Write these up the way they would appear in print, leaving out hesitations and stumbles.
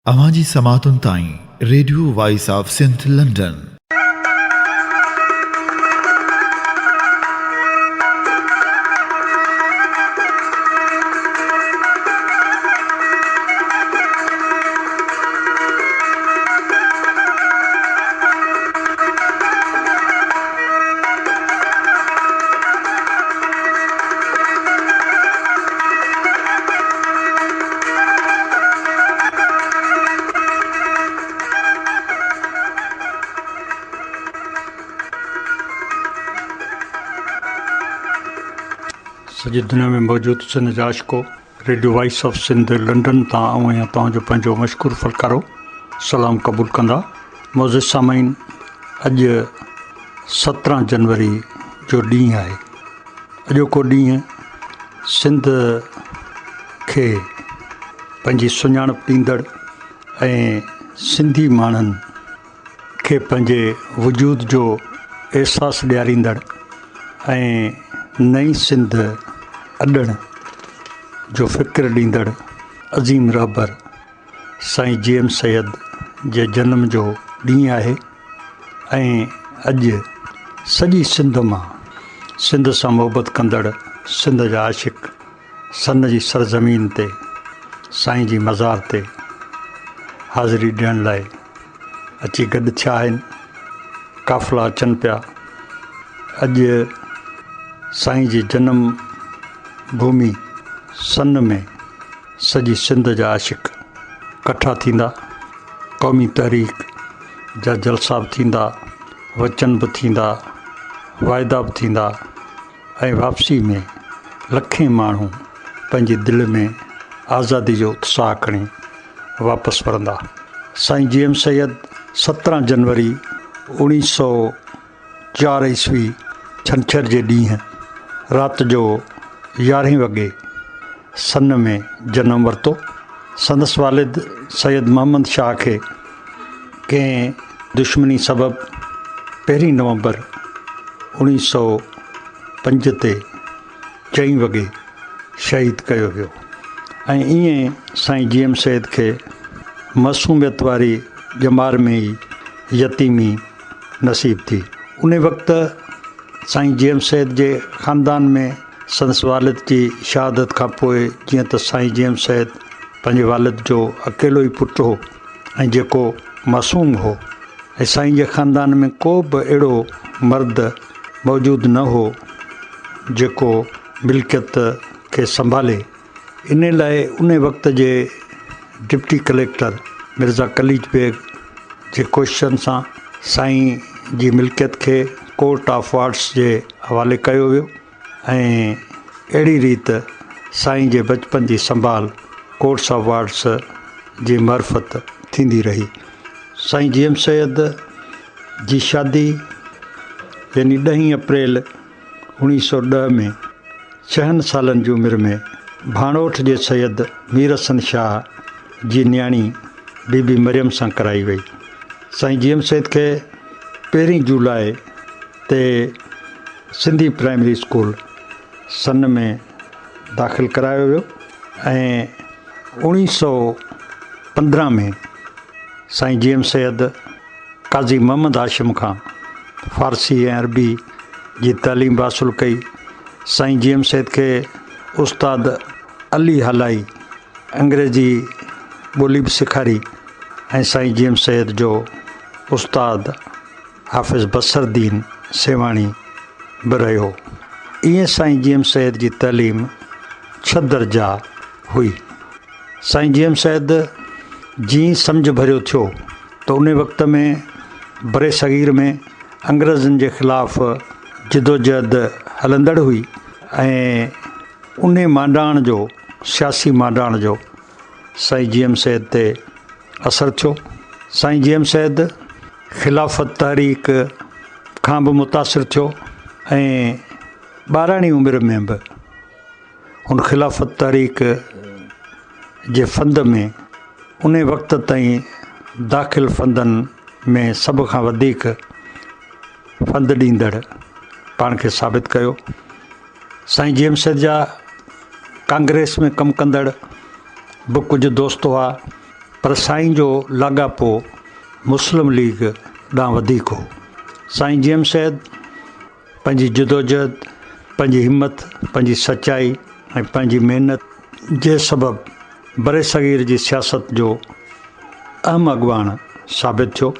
अवां जी समातुनि ताईं radio Voice of Sindh London. सॼी दुनिया में मौजूदु सिंध जा आशिको Radio Voice of Sindh London तां ऐं तव्हांजो पंहिंजो मशकूरु फ़नकारो सलाम क़बूल कंदा। मौज़ूद सामाइन, अॼु 17 जनवरी जो ॾींहुं आहे। अॼोको ॾींहुं सिंध खे पंहिंजी सुञाणप ॾींदड़ ऐं सिंधी माण्हुनि खे पंहिंजे वजूद जो अहसासु ॾियारींदड़ ऐं नई सिंध अॾण जो फ़िक्र ॾींदड़ अज़ीम रहबर साईं जी एम सैयद जे जनम जो ॾींहुं आहे ऐं अॼु सॼी सिंध मां सिंध सां मोहबत कंदड़ सिंध जा आशिक़ सन जी सरज़मीन ते साईं जी मज़ार ते हाज़िरी ॾियण लाइ अची गॾु थिया आहिनि। काफ़िला अचनि पिया। अॼु साईं जी जनम भूमि सन में सॼी सिंध जा आशिक़ कठा थींदा। क़ौमी तहरीक जा जलसा बि थींदा, वचन बि थींदा, वाइदा बि थींदा ऐं वापसी में लखें माण्हू पंहिंजे दिलि में आज़ादी जो उत्साह खणी वापसि वरंदा। साईं जी एम सैयद 17 जनवरी 1904 ईस्वी छंछरु जे ॾींहुं राति जो 11 वॻे सन में जनमु वरितो। संदसि वालिद सैयद मोहम्मद शाह खे कंहिं दुश्मनी सबबु 1 नवंबर 1905 ते 4 वॻे शहीद कयो वियो ऐं ईअं साईं जी एम सैयद खे मासूमियत वारी ॼमार में ई यतीमी नसीब थी। उन वक़्तु साईं जी एम सैयद जे ख़ानदान में संदसि वालिद जी शहादत खां पोइ जीअं त साईं जी एम सैयद पंहिंजे वालिद जो अकेलो ई पुटु हो ऐं जेको मासूम हो ऐं साईं जे ख़ानदान में को बि अहिड़ो मर्द मौजूदु न हो जेको मिल्कियत खे संभाले। इन लाइ उन वक़्त जे डिप्टी कलेक्टर मिर्ज़ा कलीज बेग जे कोशिशनि सां साईं जी मिल्कियत खे कोर्ट ऑफ वार्ड्स जे हवाले कयो वियो ऐं अहिड़ी रीति साईं जे बचपन जी संभाल कोर्ट्स ऑफ वार्ड्स जी मार्फत थींदी रही। साईं जी एम सैयद जी शादी यानी 10 अप्रैल 1910 में 6 सालनि जी उमिरि में भाणोठ जे सैयद मीर हसन शाह जी न्याणी बीबी मरियम सां कराई वई। साईं जी एम सैयद खे 1 जुलाई ते सिंधी प्राइमरी स्कूल सन में दाख़िल करायो वियो ऐं 1915 में साईं जी एम सैयद काज़ी मोहम्मद हाशिम खां फ़ारसी ऐं अरबी जी तालीम हासिलु कई। साईं जी एम सैयद खे उस्ताद अली हलाई अंग्रेज़ी ॿोली बि सेखारी ऐं साईं जी एम सैयद जो उस्ताद हाफ़िज़ बसरदीन सेवाणी बि रहियो। ईअं साईं जी एम सैयद जी तालीम 6 दर्जा हुई। साईं जी एम सैयद जीअं सम्झ भरियो थियो त उन वक़्त में बरे सग़ीर में अंग्रेज़नि जे ख़िलाफ़ जिदोजहद हलंदड़ हुई ऐं उन मांडाण जो सियासी मांडाण जो साईं जी एम सैयद ते असरु थियो। साईं जी एम सैयद ख़िलाफ़त तहरीक खां बि मुतासिर थियो ऐं 12वीं उमिरि में बि हुन ख़िलाफ़त तहरीक जे फंद में उन वक़्त ताईं दाख़िल फंदनि में सभ खां वधीक फंद ॾींदड़ पाण खे साबित कयो। साईं जी एम सैयद जा कांग्रेस में कमु कंदड़ बि कुझु दोस्त हुआ पर साईं जो लाॻापो मुस्लिम लीग ॾांहुं वधीक हो। साईं जीएम सैद पंहिंजी जदोजहद, पंहिंजी हिमत, पंहिंजी सचाई ऐं पंहिंजी महिनत जे सबबु बरे सग़ीर जी सियासत जो अहम अॻवान साबित थियो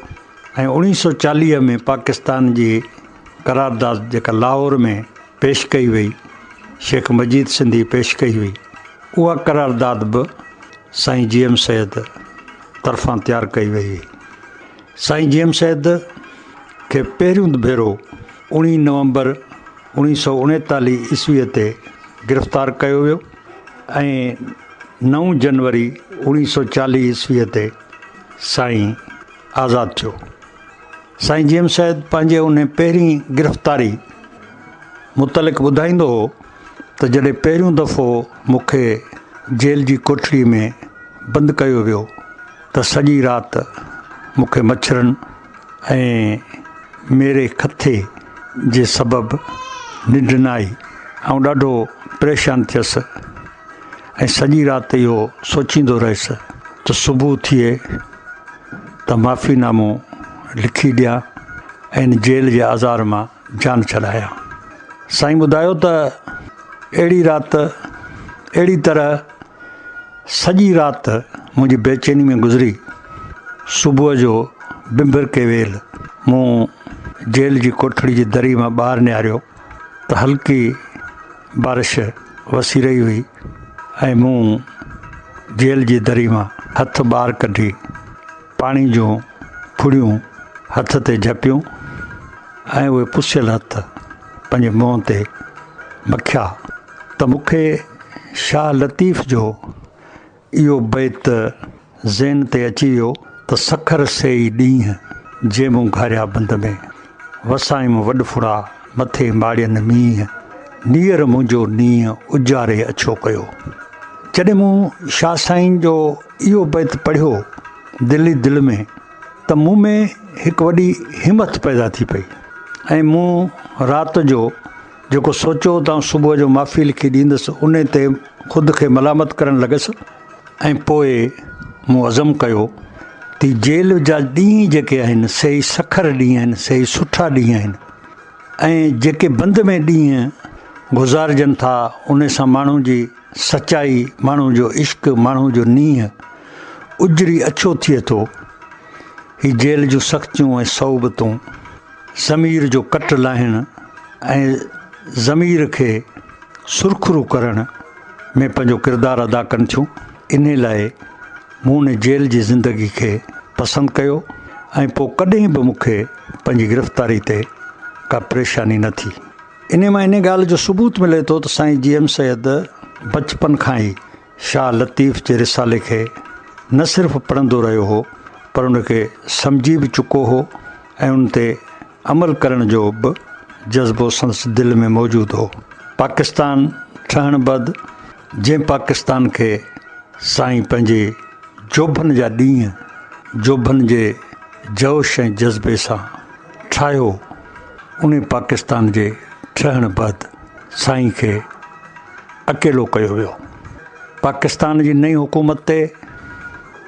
ऐं 1940 में पाकिस्तान जी करारदाद जेका लाहौर में पेश कई वई, शेख मजीद सिंधी पेश कई हुई, उहा करारदाद बि साईं जीएम सैद तरफ़ां तयारु कई वई हुई। साईं जीएम सैद खे पहिरियों भेरो 19 नवंबर 1939 ईस्वीअ ते गिरफ़्तार कयो वियो ऐं 9 जनवरी 1940 ईस्वीअ ते साईं आज़ादु थियो। साईं जीएम सैद पंहिंजे उन पहिरीं गिरफ़्तारी मुतलिक़ ॿुधाईंदो हो त जॾहिं पहिरियों दफ़ो मूंखे जेल जी कोठड़ी में बंदि कयो वियो त सॼी राति मूंखे मच्छरनि ऐं मेरे खथे जे सबबु निंड न आई ऐं ॾाढो परेशान थियसि ऐं सॼी राति इहो सोचींदो रहियुसि त सुबुह थिए त माफ़ीनामो लिखी ॾियां ऐं जेल जे आज़ार मां जान छॾायां। साईं ॿुधायो त अहिड़ी राति, अहिड़ी तरह सॼी राति मुंहिंजी बेचैनी में गुज़री। सुबुह जो बिंबर के वेल मूं जेल जी कोठड़ी जी दरी मां ॿाहिरि निहारियो त हल्की बारिश वसी रही हुई ऐं मूं जेल जी दरी मां हथ ॿाहिरि कढी पाणी जूं फुड़ियूं हथ ते झपियूं ऐं उहे पुसियल हथ पंहिंजे मुंहं ते मखिया त मूंखे शाह लतीफ़ जो इहो बैत ज़हन ते अची वियो त सखर सेई ॾींहं जे मूं घारिया बंद में वसाई मूं वॾफुड़ा मथे माड़ियनि मींहं नीअर मुंहिंजो नींहं उजारे अछो कयो। जॾहिं मूं शाह साईं जो इहो बैत पढ़ियो दिली दिलि में त मूं में हिकु वॾी हिमत पैदा थी पई ऐं मूं राति जो जेको सोचियो त सुबुह जो माफ़ी लिखी ॾींदुसि उन ते ख़ुदि खे मलामत करणु लॻसि ऐं पोइ मूं अज़म कयो त जेल जा ॾींहं जेके आहिनि सही सखर ॾींहं आहिनि, सही सुठा ॾींहं आहिनि ऐं जेके बंदि में ॾींहं गुज़ारिजनि था उन सां माण्हू जी सचाई, माण्हू जो इश्क़, माण्हू जो नींहं उजरी अछो थिए थो। ही जेल जूं सख़्तियूं ऐं सौबतूं ज़मीर जो कट लाहिण ऐं ज़मीर खे सुरखरू करण में पंहिंजो किरदारु अदा कनि थियूं। इन लाइ मूं उन जेल जी ज़िंदगी खे पसंदि कयो ऐं पोइ कॾहिं बि मूंखे पंहिंजी गिरफ़्तारी ते का परेशानी न थी। इन मां इन ॻाल्हि जो सबूत मिले थो त साईं जीएम सैद बचपन खां ई शाह लतीफ़ जे रिसाले खे न सिर्फ़ु पढ़ंदो रहियो हो पर उनखे सम्झी बि चुको हो ऐं उन ते अमल करण जो बि जज़्बो संदसि दिलि में मौजूदु हो। पाकिस्तान ठहण बैदि जंहिं पाकिस्तान खे साईं पंहिंजे जोभन जा ॾींहं, जोभन जे जोश ऐं जज़्बे सां ठाहियो, उन पाकिस्तान जे ठहण बैदि साईं खे अकेलो कयो वियो। पाकिस्तान जी नई हुकूमत ते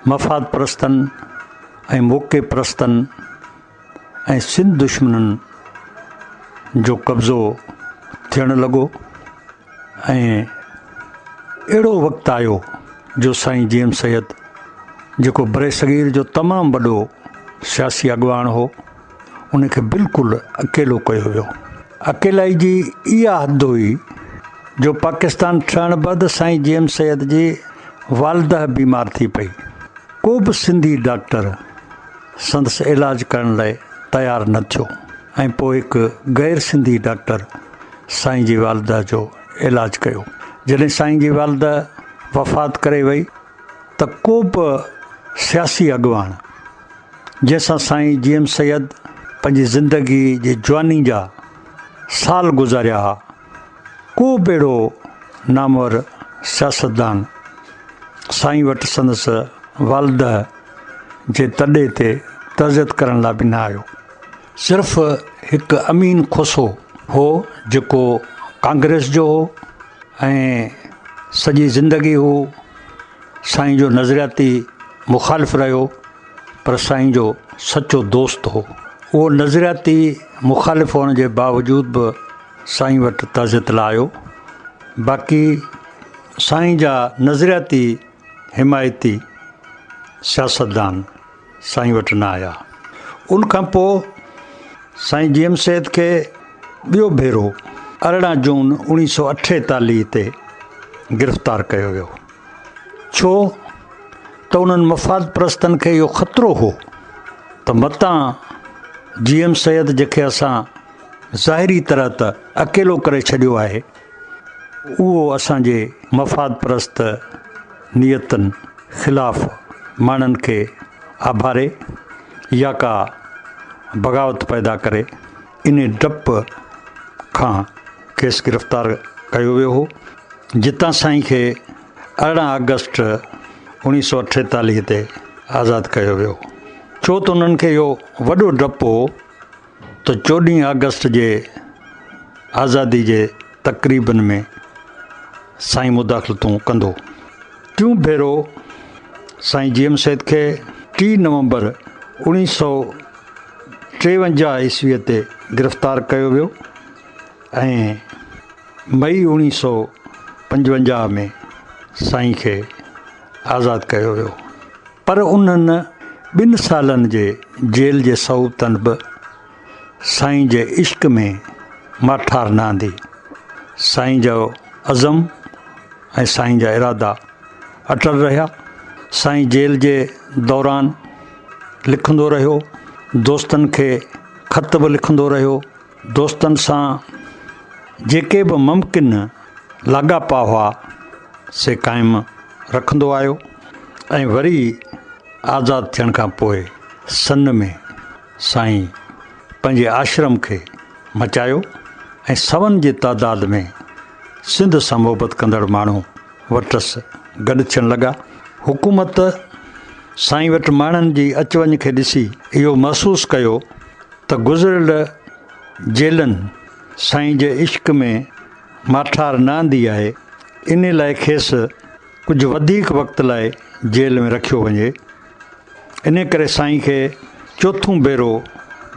मफ़ाद परस्तनि ऐं मौक़े परस्तनि ऐं सिंध दुश्मननि जो कब्ज़ो थियणु लॻो ऐं अहिड़ो वक़्तु आयो जो साईं जीएम सैद जेको बरे सग़ीर जो तमामु वॾो सियासी अॻवान हो उनखे बिल्कुलु अकेलो कयो वियो। अकेलाई जी इहा हद हुई जो पाकिस्तान ठहण बैदि साईं जीएम सैद जी वालदा बीमार थी पई। को बि सिंधी डॉक्टर संदसि इलाज करण लाइ तयारु न थियो ऐं पोइ हिकु गैर सिंधी डॉक्टर साईं जी वालदा जो इलाज कयो। जॾहिं साईं जी वालदा वफ़ात करे वई त को बि सियासी अॻवान जंहिंसां साईं जीएम सैद पंहिंजी ज़िंदगी जी जवानी जा साल गुज़ारिया हुआ, को बि अहिड़ो नामवर सियासतदान साईं वटि संदसि वालदा जे तॾे ते तज़ियत करण लाइ बि न आयो। सिर्फ़ु हिकु अमीन खोसो हो जेको कांग्रेस जो हो ऐं सॼी ज़िंदगी हू साईं जो नज़रियाती मुखालिफ़ रहियो पर साईं जो सचो दोस्त हो। उहो नज़रियाती मुखालिफ़ हुअण जे बावजूदु बि साईं वटि ताज़त लाहियो। बाक़ी साईं जा नज़रियाती हिमायती सियासतदान साईं वटि न आया। उनखां पोइ साईं जी एम सैद खे ॿियो भेरो 18 जून 1948 ते गिरफ़्तार कयो वियो। छो त उन्हनि मफ़ाद परस्तनि खे इहो ख़तरो हो त मतां जी एम सैद जंहिंखे असां ज़ाहिरी तरह त अकेलो करे छॾियो आहे, उहो असांजे मफ़ाद परस्त नियतनि ख़िलाफ़ु माण्हुनि खे आभारे या का बग़ावत पैदा करे। इन डप खां खेसि गिरफ़्तार कयो वियो हो, जितां साईं खे 18 अगस्त 1948 ते आज़ादु कयो वियो। छो त उन्हनि खे इहो वॾो डपु हो त 14 अगस्त जे आज़ादी जे तक़रीबनि में साईं मुदाख़लतूं कंदो। टियों भेरो साईं जी एम सैद खे 3 नवंबर 1953 ईस्वीअ ते गिरफ़्तार कयो वियो ऐं मई 1955 में साईं खे आज़ादु कयो वियो। पर उन्हनि 2 सालनि जे जेल जे सहूलियतनि बि साईं जे इश्क़ में माठार न आंदी। साईं जो अज़म ऐं साईं जा इरादा अटल रहिया। साईं जेल जे दौरान लिखंदो रहियो, दोस्तनि खे ख़त बि लिखंदो रहियो, दोस्तनि सां जेके बि मुमकिन लाॻापा हुआ से क़ाइमु रखंदो आयो। ऐं वरी आज़ादु थियण खां पोइ सन में साईं पंहिंजे आश्रम खे मचायो ऐं सवनि जी तादाद में सिंध सां मोहबत कंदड़ माण्हू वटसि गॾु थियण लॻा। हुकूमत साईं वटि माण्हुनि जी अच वञ खे ॾिसी इहो महसूसु कयो त गुज़िरियल जेलनि साईं जे इश्क़ में माठार न आंदी आहे। इन लाइ खेसि कुझु वधीक वक़्त लाइ जेल में रखियो वञे। इन करे साईं खे चोथों भेरो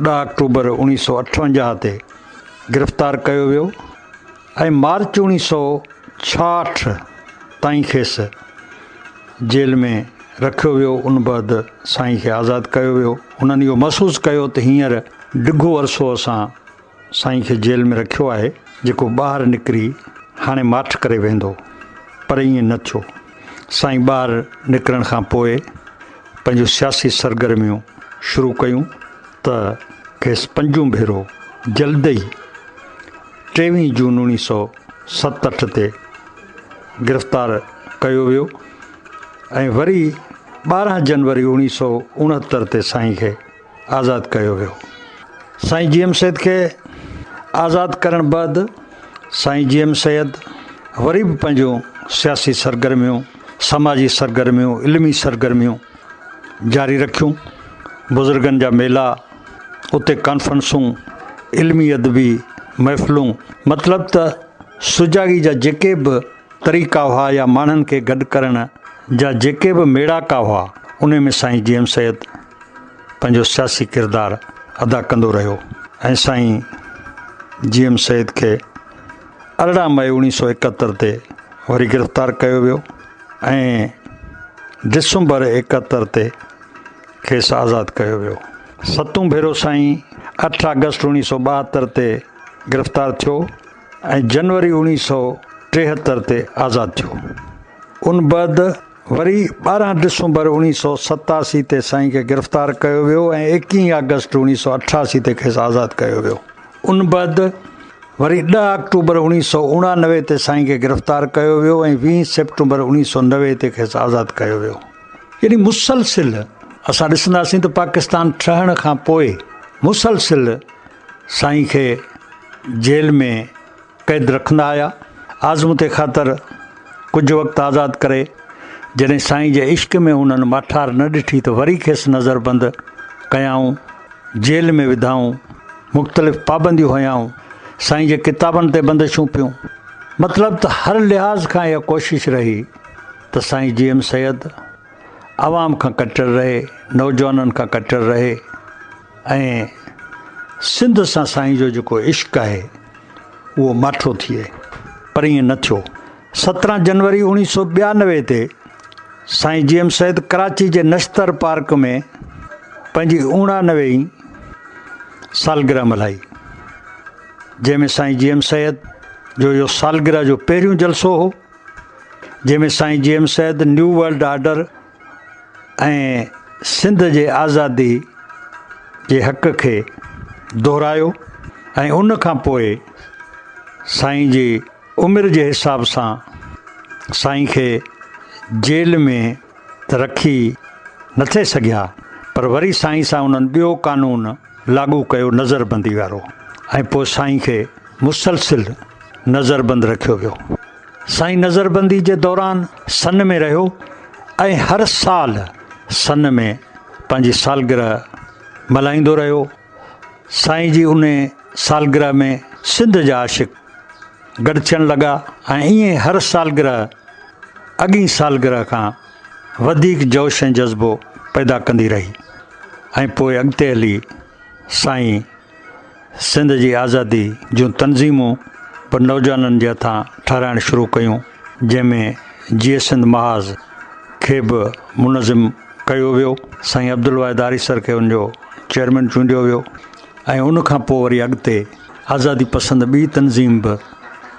10 अक्टूबर 1958 ते गिरफ़्तार कयो वियो ऐं मार्च 1966 ताईं खेसि जेल में रखियो वियो। उन बैदि साईं खे आज़ादु कयो वियो। उन्हनि इहो महसूसु कयो त हींअर ॾिघो अरसो असां साईं खे जेल में रखियो आहे, जेको ॿाहिरि निकिरी हाणे माठ करे वेंदो, पर ईअं न थियो। साईं ॿाहिरि निकिरण खां पोइ पंहिंजूं सियासी सरगर्मियूं शुरू कयूं त खेसि 5 भेरो जल्द ई 23 जून 1967 ते गिरफ़्तार कयो वियो ऐं वरी 12 जनवरी 1969 ते साईं खे आज़ादु कयो वियो। साईं जी एम सैद खे आज़ादु करण बैदि साईं जी एम सैद वरी बि पंहिंजूं सियासी सरगर्मियूं, समाजी सरगर्मियूं, इल्मी सरगर्मियूं जारी रखियूं। बुज़ुर्गनि जा मेला, उते कॉन्फ्रेंसूं, इल्मी अदबी महफ़िलूं, मतिलबु त सुजागी जा जेके बि तरीक़ा हुआ या माण्हुनि खे गॾु करण जा जेके बि मेड़ाका हुआ, उन में साईं जी एम सैद पंहिंजो सियासी किरदारु अदा कंदो रहियो। ऐं साईं जी एम सैद खे 18 मई 1971 ते वरी गिरफ़्तार कयो वियो ऐं दिसंबर 71 ते खेसि आज़ादु कयो वियो। 7 भेरो साईं 8 अगस्त 1972 ते गिरफ़्तार थियो ऐं जनवरी 1973 ते आज़ादु थियो। उन बैदि वरी 12 दिसंबर 1987 ते साईं खे गिरफ़्तार कयो वियो ऐं 21 अगस्त 1988 ते खेसि आज़ादु कयो वियो। उन बैदि वरी 10 अक्टूबर 1989 ते साईं खे गिरफ़्तार कयो वियो ऐं 20 सेप्टेंबर 1990 ते खेसि आज़ादु कयो वियो। यानी मुसलसिल असां ॾिसंदासीं त पाकिस्तान ठहण खां पोइ मुसलसिल साईं खे जेल में क़ैद रखंदा आया। आज़मूते ख़ातिर कुझु वक़्तु आज़ादु करे जॾहिं साईं जे इश्क़ में हुननि माठार न ॾिठी त वरी खेसि नज़रबंदि कयाऊं, जेल में विधाऊं, मुख़्तलिफ़ पाबंदियूं हयाऊं, साईं जे किताबनि ते बंदिशूं पियूं। मतिलबु त हर लिहाज़ खां इहा कोशिशि रही त साईं जी एम सैद आवाम खां कटियल रहे, नौजवाननि खां कटियल रहे ऐं सिंध सां साईं जो जेको इश्क़ आहे उहो माठो थिए, पर ईअं न थियो। 17 जनवरी 1992 ते साईं जी एम सैद कराची जे नश्तर पार्क में पंहिंजी 89वीं सालगिरह मल्हाई, जंहिंमें साईं जी एम सैद जो इहो सालगिरह जो पहिरियों जलसो हो, जंहिंमें Sain G M Syed new world order ऐं सिंध जे आज़ादी जे हक़ खे दोहरायो ऐं उन खां पोइ साईं जी उमिरि जे हिसाब सां साईं खे जेल में त रखी न थे सघिया, पर वरी साईं सां उन्हनि ॿियो कानून लागू कयो नज़रबंदी वारो, ऐं पोइ साईं खे मुसलसिल नज़रबंद रखियो वियो। साईं नज़रबंदी जे दौरान सन में रहियो ऐं हर साल सन में पंहिंजी सालगिरह मल्हाईंदो रहियो। साईं जी उन सालगिरह में सिंध जा आशिक़ गॾु थियणु लॻा ऐं ईअं हर सालगिरह अॻी सालगिरह खां वधीक जोश ऐं जज़्बो पैदा कंदी रही ऐं पोइ अॻिते हली साईं सिंध जी आज़ादी जूं तनज़ीमूं पर नौजवाननि जे हथां ठाराइणु शुरू कयूं, जंहिंमें जीए सिंध महाज़ खे बि मुनज़िम कयो वियो। साईं अब्दुल वाहिद आरीसर खे उनजो चेयरमैन चूंडियो वियो ऐं उनखां पोइ वरी अॻिते आज़ादी पसंदि ॿी तनज़ीम बि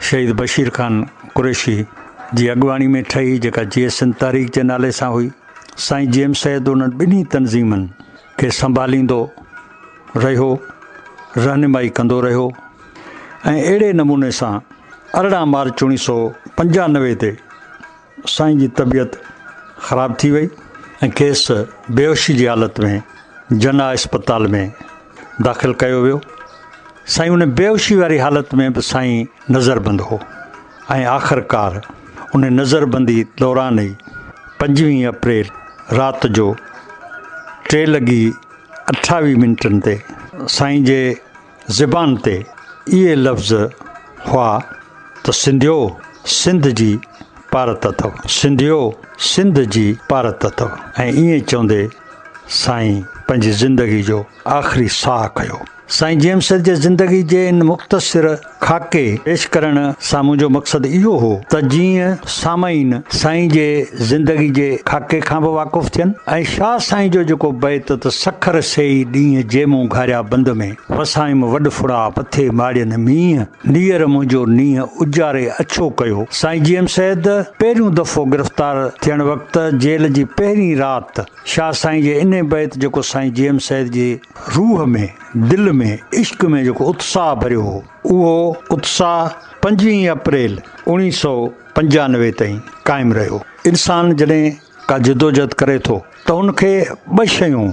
शहीद बशीर ख़ान कुरैशी जी अॻुवाणी में ठही, जेका जीए सिंध तहरीक जे नाले सां हुई। साईं जी एम सैद उन्हनि ॿिन्ही तनज़ीमनि खे संभालींदो रहियो, रहनुमाई कंदो रहियो ऐं अहिड़े नमूने सां 18 मार्च 1995 ते साईं जी तबियत ख़राबु थी वई ऐं खेसि बेहोशी जी हालत में जना अस्पताल में दाख़िल कयो वियो। साईं उन बेहोशी वारी हालत में बि साईं नज़रबंद हो ऐं आख़िरकार उन नज़रबंदी दौरान ई 25 अप्रैल राति जो 3:28 ते साईं जे ज़बान ते इहे लफ़्ज़ हुआ त सिंधियो सिंध जी पारत अथव, सिंधियो सिंध जी पारत अथव, ऐं ईअं चवंदे साईं पंहिंजी ज़िंदगी जो आख़िरी साह खयो। साईं जी एम सैद जे ज़िंदगी जे इन मुख़्तसिर खाके पेश करण सां मुंहिंजो मक़सदु इहो हो त जीअं सामाईन साईं जे ज़िंदगी जे खाके खां बि वाक़ुफ़ु थियनि ऐं शाह साईं जो जेको बैत त सखर सेई ॾींहं जेमूं घारिया बंद में वसाइम वॾ फुड़ा पथे माड़ियनि मींहं नीअर मुंहिंजो नींहं उजारे अछो कयो। साईं जी एम सैद पहिरियों दफ़ो गिरफ़्तार थियण वक़्तु जेल जी पहिरीं राति शाह साईं जे इन बैत जेको साईं जी एम सैद जी रूह में दिलि में इश्क़ में जेको उत्साह भरियो हो, उहो उत्साह 25 अप्रैल 1995 ताईं क़ाइमु रहियो। इंसानु जॾहिं का जिदोजहद करे थो त हुनखे 2 शयूं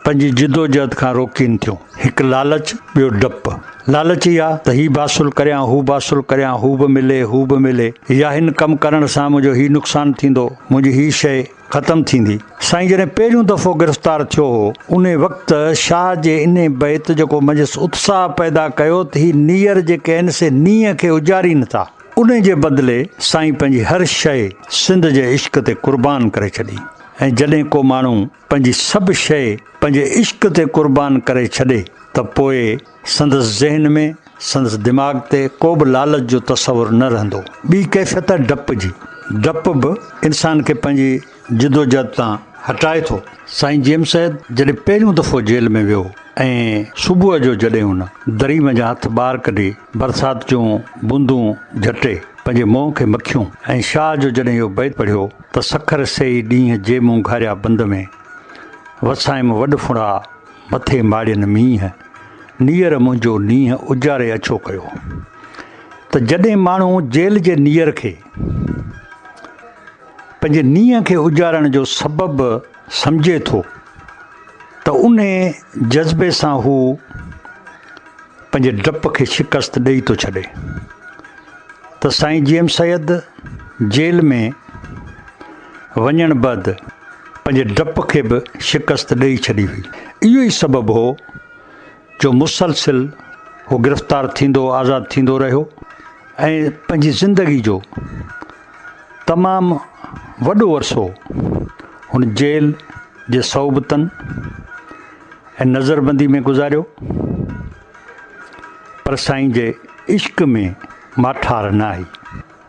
पंहिंजी जिदोजहद खां रोकीनि थियूं, हिकु लालच, ॿियो डपु। लालच ई आहे त हीउ बि हासिलु करियां, हू बि हासिलु करियां, हू बि मिले, हू बि मिले, या हिन कमु करण सां मुंहिंजो हीउ नुक़सानु थींदो, मुंहिंजी हीअ शइ ख़तमु थींदी। साईं जॾहिं पहिरियों दफ़ो गिरफ़्तार थियो हो उन वक़्तु शाह जे इन बैत जेको मुंहिंजो उत्साह पैदा कयो त हीअ नीअर जेके आहिनि से नीअ खे उजारीनि था, उन जे बदिले साईं पंहिंजी हर शइ सिंध जे इश्क़ ते क़ुर्बान करे छॾी। ऐं जॾहिं को माण्हू पंहिंजी सभु शइ पंहिंजे इश्क़ ते क़ुर्बान करे छॾे त पोइ संदसि ज़हन में संदसि दिमाग़ ते को बि लालच जो तसवुरु न रहंदो। ॿी कैफ़ियत आहे डपु जी। डपु बि इंसान खे पंहिंजी जिदोजहद तां हटाए थो। साईं जी एम सैद जॾहिं पहिरियों दफ़ो जेल में वियो ऐं सुबुह जो जॾहिं हुन दरी मंझां हथ ॿाहिरि कढी बरसाति जूं बूंदूं झटे पंहिंजे मुंहं खे मखियूं ऐं शाह जो जॾहिं इहो बैत पढ़ियो त सखर सेई ॾींहं जे मूं घारिया बंद में वसाइम वॾ फुड़ा मथे माड़ियनि मींहं नीअर मुंहिंजो नींहं उजारे अछो कयो। त जॾहिं माण्हू जेल जे नीअर खे पंहिंजे नींहं खे उजारण जो सबबु सम्झे थो त उन जज़्बे सां हू पंहिंजे डप खे शिकस्त ॾेई थो छॾे। त साईं जी एम सैद जेल में वञण बैदि पंहिंजे डप खे बि शिकस्त ॾेई छॾी हुई। इहो ई सबबु हो जो मुसलसिल हू गिरफ़्तार थींदो आज़ादु थींदो रहियो ऐं पंहिंजी ज़िंदगी जो तमामु वॾो अरसो हुन जेल जे सौबतनि ऐं नज़रबंदी में गुज़ारियो, पर साईं जे इश्क में माठार न आई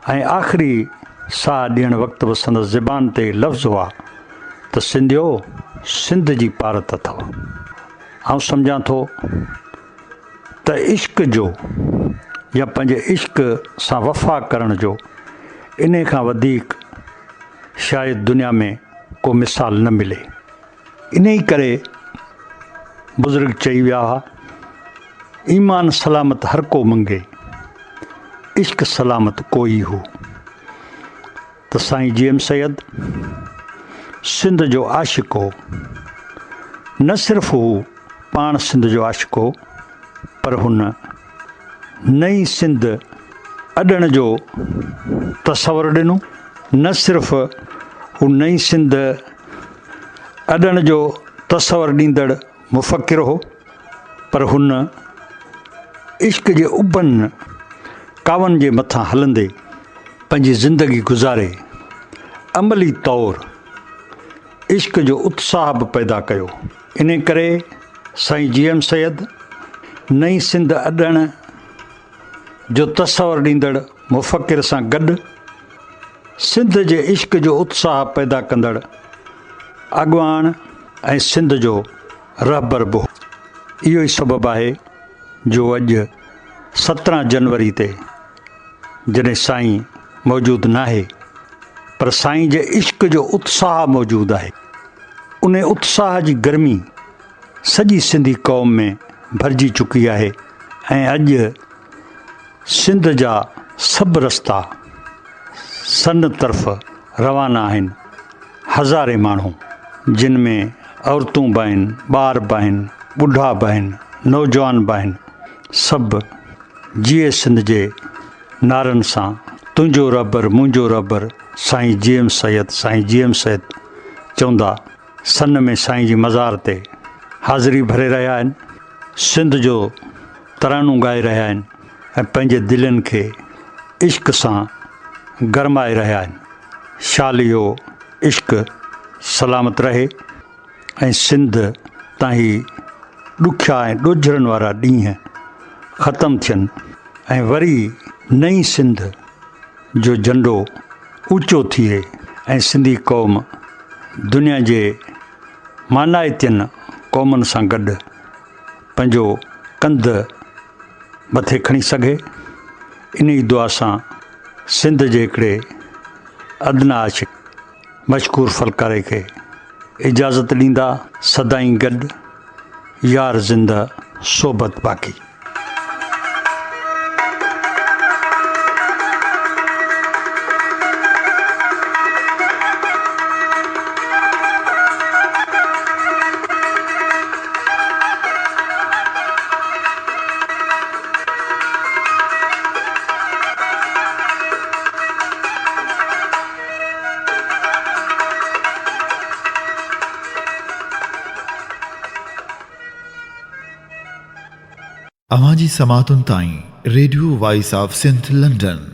ऐं आख़िरी साह ॾियणु वक़्तु बि संदसि ज़बान ते लफ़्ज़ हुआ त सिंधियो सिंध जी पारत अथव। आउं सम्झां थो त इश्क जो या पंहिंजे इश्क सां वफ़ा करण जो इन खां वधीक शायदि दुनिया में को मिसाल न मिले। इन ई करे बुज़ुर्ग चई विया हुआ, ईमान सलामत हर को मंगे, इश्क सलामत कोई हो। त साईं जीएम सैयद सिंध जो आशिक़ हो। न सिर्फ़ु हू पाण सिंध जो आशिक़ हो, पर हुन नई सिंध अॾण जो तसवुरु ॾिनो। न सिर्फ़ु हू नई सिंध अॾण जो तसवुरु ॾींदड़ मुफ़किर हो, पर हुन इश्क जे उभनि कावनि जे मथां हलंदे पंहिंजी ज़िंदगी गुज़ारे अमली तौरु इश्क जो उत्साह बि पैदा कयो। इन करे साईं जीएम सैयद नई सिंध अॾण जो तसवुरु ॾींदड़ मुफ़किर सां गॾु सिंध जे इश्क जो उत्साह पैदा कंदड़ अॻुवान ऐं सिंध जो रहबर बि हो। इहो ई सबबु आहे जो अॼु 17 जनवरी ते जॾहिं साईं मौजूदु न आहे, पर साईं जे इश्क जो उत्साह मौजूदु आहे। उन उत्साह जी गर्मी सॼी सिंधी क़ौम में भरिजी चुकी आहे ऐं अॼु सिंध जा सभु रस्ता सन तरफ़ रवाना आहिनि। हज़ारे माण्हू, जिन में औरतूं बि आहिनि, ॿार बि आहिनि, ॿुढा बि आहिनि, नौजवान बि आहिनि, सभु जीए सिंध जे नारनि सां तुंहिंजो रबर मुंहिंजो रबर साईं जीएम सैयद, साईं जीएम सैयद चवंदा सन में साईं जी मज़ार ते हाज़िरी भरे रहिया आहिनि, सिंध जो तरानू ॻाए रहिया आहिनि ऐं पंहिंजे दिलनि खे इश्क सां गरमाए रहिया आहिनि। शालियो इश्क सलामत रहे ऐं सिंध ताईं ॾुखिया ऐं ॾोझरनि वारा ॾींहं ख़तमु थियनि ऐं वरी नई सिंध जो झंडो ऊचो थिए ऐं सिंधी क़ौम दुनिया जे मानाइतियुनि क़ौमुनि सां गॾु पंहिंजो कंध मथे खणी सघे। इन ई दुआ सां सिंध जे हिकिड़े अदना आशिक़ मशकूर फलकारे खे इजाज़त ॾींदा। सदाईं गॾु यार ज़िंदा सोबत बाक़ी। अवां जी समातुनि ताईं radio Voice of Sindh London